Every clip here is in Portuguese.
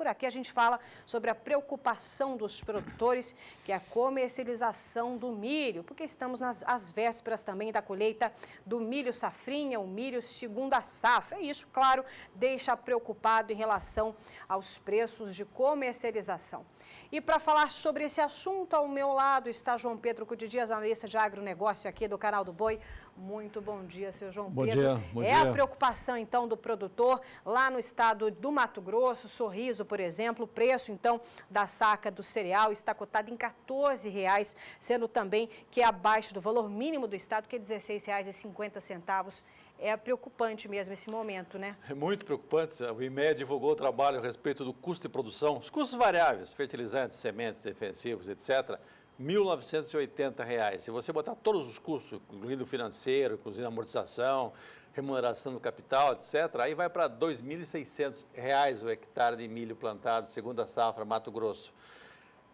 por aqui a gente fala sobre a preocupação dos produtores, que é a comercialização do milho, porque estamos às vésperas também da colheita do milho safrinha, o milho segunda safra. E isso, claro, deixa preocupado em relação aos preços de comercialização. E para falar sobre esse assunto, ao meu lado está João Pedro Cudidias, analista de agronegócio aqui do Canal do Boi. Muito bom dia, seu João Pedro. Bom dia. A preocupação, então, do produtor lá no estado do Mato Grosso, Sorriso, por exemplo, o preço, então, da saca do cereal está cotado em R$ 14,00, sendo também que é abaixo do valor mínimo do estado, que é R$ 16,50. É preocupante mesmo esse momento, né? É muito preocupante. O IMEA divulgou o trabalho a respeito do custo de produção, os custos variáveis, fertilizantes, sementes, defensivos, etc., R$ 1.980. Se você botar todos os custos, incluindo financeiro, incluindo amortização, remuneração do capital, etc., aí vai para R$ 2.600 o hectare de milho plantado, segunda safra, Mato Grosso.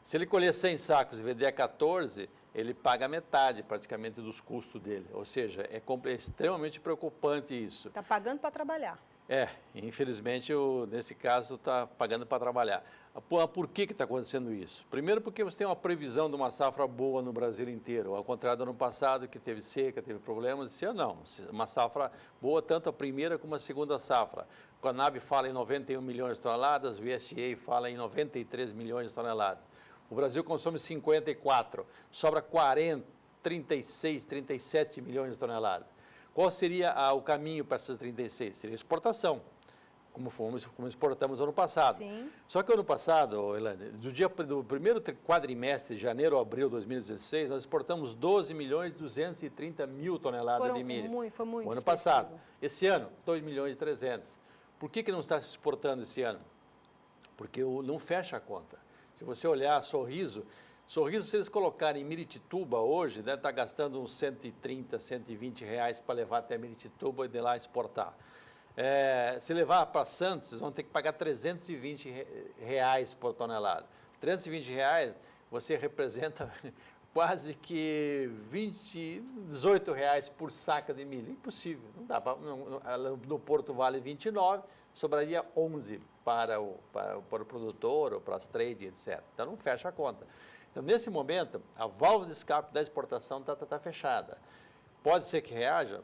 Se ele colher 100 sacos e vender a 14, ele paga metade praticamente dos custos dele. Ou seja, é extremamente preocupante isso. Está pagando para trabalhar. Infelizmente, nesse caso, está pagando para trabalhar. Por que está acontecendo isso? Primeiro porque você tem uma previsão de uma safra boa no Brasil inteiro, ao contrário do ano passado, que teve seca, teve problemas, esse ano não. Uma safra boa, tanto a primeira como a segunda safra. O Conab fala em 91 milhões de toneladas, o USDA fala em 93 milhões de toneladas. O Brasil consome 54, sobra 40, 36, 37 milhões de toneladas. Qual seria o caminho para essas 36? Seria exportação, como exportamos ano passado. Sim. Só que ano passado, Elaine, do primeiro quadrimestre, de janeiro a abril de 2016, nós exportamos 12 milhões e 230 mil toneladas de milho. Foi muito o ano expressivo. passado. Esse ano, 2 milhões e 300. Por que não está se exportando esse ano? Porque não fecha a conta. Se você olhar Sorriso, se eles colocarem em Miritituba hoje, deve estar gastando uns 130, 120 reais para levar até Miritituba e de lá exportar. Se levar para Santos, vocês vão ter que pagar 320 reais por tonelada. 320 reais, você representa quase que 18 reais por saca de milho. Impossível. Não dá no Porto vale 29, sobraria 11 para o produtor ou para as trade, etc. Então, não fecha a conta. Então, nesse momento, a válvula de escape da exportação está fechada. Pode ser que reaja?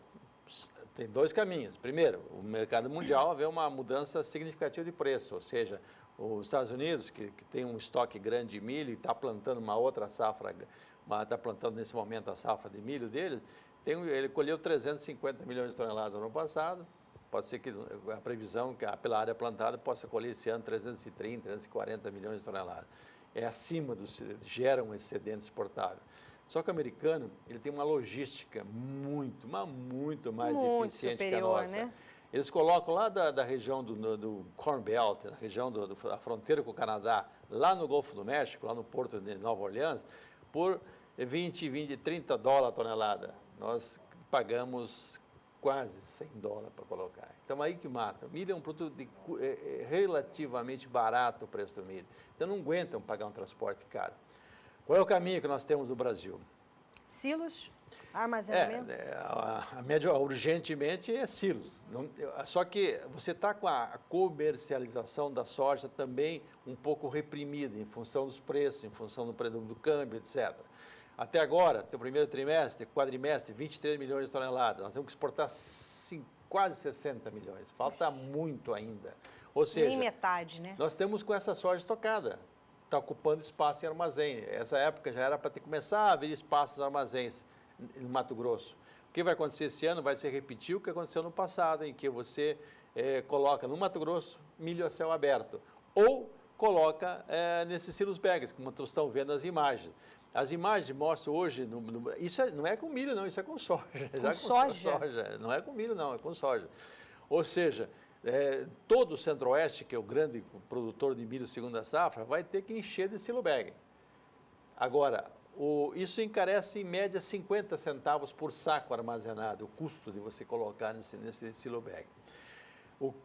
Tem dois caminhos. Primeiro, o mercado mundial vê uma mudança significativa de preço, ou seja, os Estados Unidos, que tem um estoque grande de milho e está plantando uma outra safra, está plantando nesse momento a safra de milho dele, ele colheu 350 milhões de toneladas no ano passado. Pode ser que a previsão que pela área plantada possa colher esse ano 330, 340 milhões de toneladas. É acima gera um excedente exportável. Só que o americano, ele tem uma logística muito mais eficiente superior, que a nossa. Né? Eles colocam lá da região do Corn Belt, da região da fronteira com o Canadá, lá no Golfo do México, lá no porto de Nova Orleans, por 30 dólares a tonelada. Nós pagamos quase 100 dólares para colocar. Então, aí que mata. O milho é um produto relativamente barato o preço do milho. Então, não aguentam pagar um transporte caro. Qual é o caminho que nós temos no Brasil? Silos, armazenamento? Urgentemente é silos. Só que você está com a comercialização da soja também um pouco reprimida em função dos preços, em função do câmbio, etc. Até agora, no primeiro trimestre, quadrimestre, 23 milhões de toneladas. Nós temos que exportar quase 60 milhões. Falta muito ainda. Ou seja, nem metade, né? Nós estamos com essa soja estocada. Está ocupando espaço em armazém. Essa época já era para ter começar a abrir espaços em armazéns no Mato Grosso. O que vai acontecer esse ano vai se repetir o que aconteceu no passado, em que você coloca no Mato Grosso milho a céu aberto. Ou coloca nesses silos bags, como vocês estão vendo as imagens. As imagens mostram hoje, isso não é com milho não, isso é com soja. Com soja? Não é com milho não, é com soja. Ou seja, todo o Centro-Oeste, que é o grande produtor de milho segunda safra, vai ter que encher de silo bag. Agora, isso encarece em média 50 centavos por saco armazenado, o custo de você colocar nesse silo bag.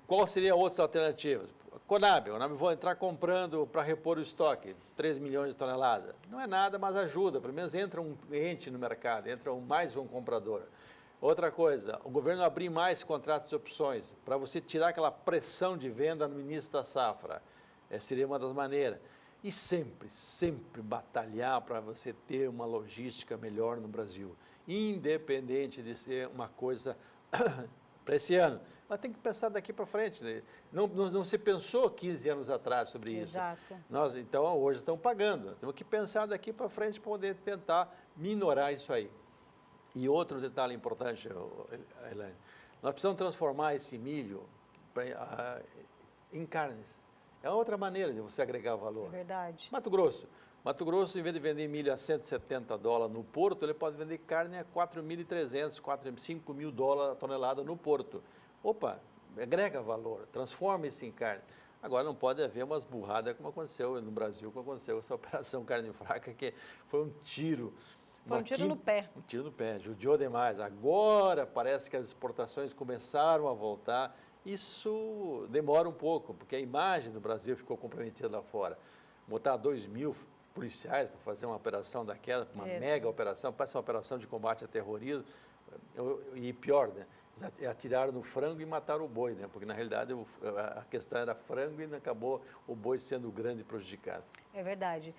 Qual seria outras alternativas? Conab vão entrar comprando para repor o estoque, 3 milhões de toneladas. Não é nada, mas ajuda, pelo menos entra um ente no mercado, entra mais um comprador. Outra coisa, o governo abrir mais contratos de opções, para você tirar aquela pressão de venda no início da safra. seria uma das maneiras. E sempre batalhar para você ter uma logística melhor no Brasil, independente de ser uma coisa para esse ano. Mas tem que pensar daqui para frente. Né? Não se pensou 15 anos atrás sobre isso. Exato. Nós, então, hoje estamos pagando. Temos que pensar daqui para frente para poder tentar minorar isso aí. E outro detalhe importante, Elaine, nós precisamos transformar esse milho em carnes. É outra maneira de você agregar valor. É verdade. Mato Grosso, em vez de vender milho a $170 no porto, ele pode vender carne a $4.300, $5.000 a tonelada no porto. Opa, agrega valor, transforma isso em carne. Agora, não pode haver umas burradas como aconteceu no Brasil, como aconteceu essa operação carne fraca, que foi um tiro. Foi um tiro no pé. Um tiro no pé, judiou demais. Agora parece que as exportações começaram a voltar. Isso demora um pouco, porque a imagem do Brasil ficou comprometida lá fora. Botar 2.000 policiais para fazer uma operação daquela, uma mega operação, parece uma operação de combate a terrorismo, e pior, né? Atiraram no frango e mataram o boi, né? Porque na realidade a questão era frango e acabou o boi sendo o grande prejudicado. É verdade.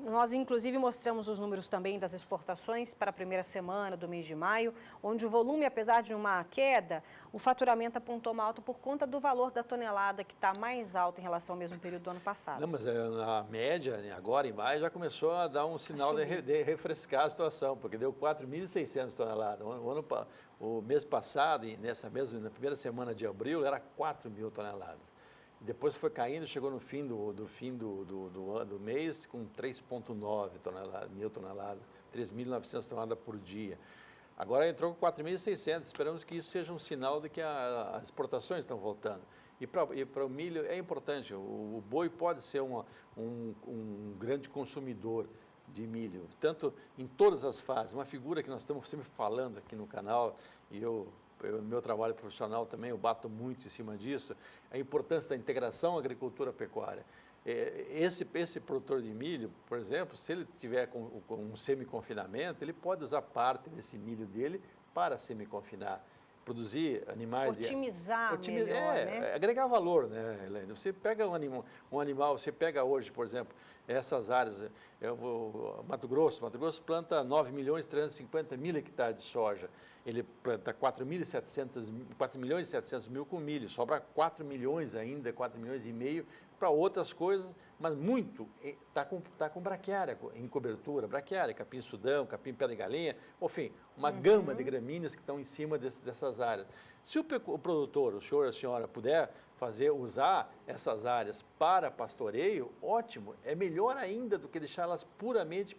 Nós, inclusive, mostramos os números também das exportações para a primeira semana do mês de maio, onde o volume, apesar de uma queda, o faturamento apontou mais alto por conta do valor da tonelada, que está mais alto em relação ao mesmo período do ano passado. Não, mas a média, agora em maio, já começou a dar um sinal de refrescar a situação, porque deu 4.600 toneladas. O mês passado, na primeira semana de abril, era 4.000 toneladas. Depois foi caindo, chegou no fim do mês com 3,9 mil toneladas, 3.900 toneladas por dia. Agora entrou com 4.600, esperamos que isso seja um sinal de que as exportações estão voltando. E para o milho é importante, o boi pode ser um grande consumidor de milho, tanto em todas as fases, uma figura que nós estamos sempre falando aqui no canal, e no meu trabalho profissional também eu bato muito em cima disso, a importância da integração agricultura-pecuária. Esse produtor de milho, por exemplo, se ele tiver com um semi-confinamento, ele pode usar parte desse milho dele para semi-confinar, produzir animais... Otimizar melhor, né? Agregar valor, né, Elaine? Você pega um animal, você pega hoje, por exemplo, essas áreas, Mato Grosso planta 9.350.000 hectares de soja, ele planta 4.700.000 com milho, sobra 4 milhões ainda, 4 milhões e meio para outras coisas, mas muito está com braquiária em cobertura, braquiária, capim-sudão, capim-pé de galinha, enfim, uma gama de gramíneas que estão em cima dessas áreas. Se o produtor, o senhor e a senhora puder usar essas áreas para pastoreio, ótimo, é melhor ainda do que deixá-las puramente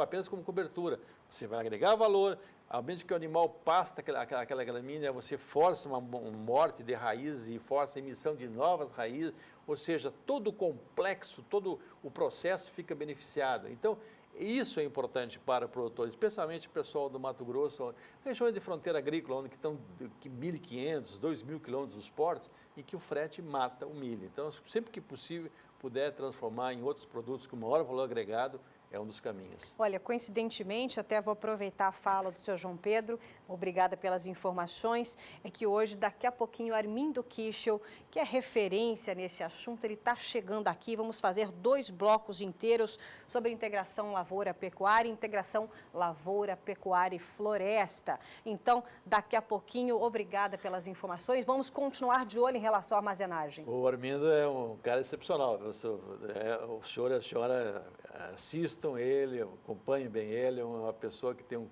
apenas como cobertura. Você vai agregar valor, ao mesmo que o animal pasta aquela gramínea, você força uma morte de raízes e força a emissão de novas raízes, ou seja, todo o complexo, todo o processo fica beneficiado. Então, isso é importante para produtores, especialmente o pessoal do Mato Grosso, regiões de fronteira agrícola, onde estão 1.500, 2.000 quilômetros dos portos, e que o frete mata o milho. Então, sempre que possível, puder transformar em outros produtos com maior valor agregado, é um dos caminhos. Olha, coincidentemente, até vou aproveitar a fala do senhor João Pedro, obrigada pelas informações, é que hoje, daqui a pouquinho, Armindo Kichel, que é referência nesse assunto, ele está chegando aqui, vamos fazer 2 blocos inteiros sobre integração lavoura-pecuária, integração lavoura-pecuária e floresta. Então, daqui a pouquinho, obrigada pelas informações, vamos continuar de olho em relação à armazenagem. O Armindo é um cara excepcional, o senhor e a senhora assistam ele, acompanhem bem ele, é uma pessoa que tem um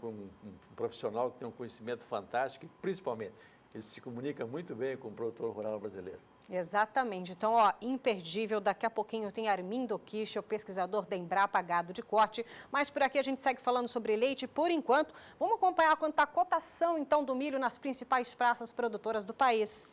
profissional que tem um conhecimento fantástico e, principalmente, ele se comunica muito bem com o produtor rural brasileiro. Exatamente. Então, imperdível, daqui a pouquinho tem Armindo Kichel, pesquisador da Embrapa Gado de Corte, mas por aqui a gente segue falando sobre leite. Por enquanto, vamos acompanhar quanto está a cotação, então, do milho nas principais praças produtoras do país.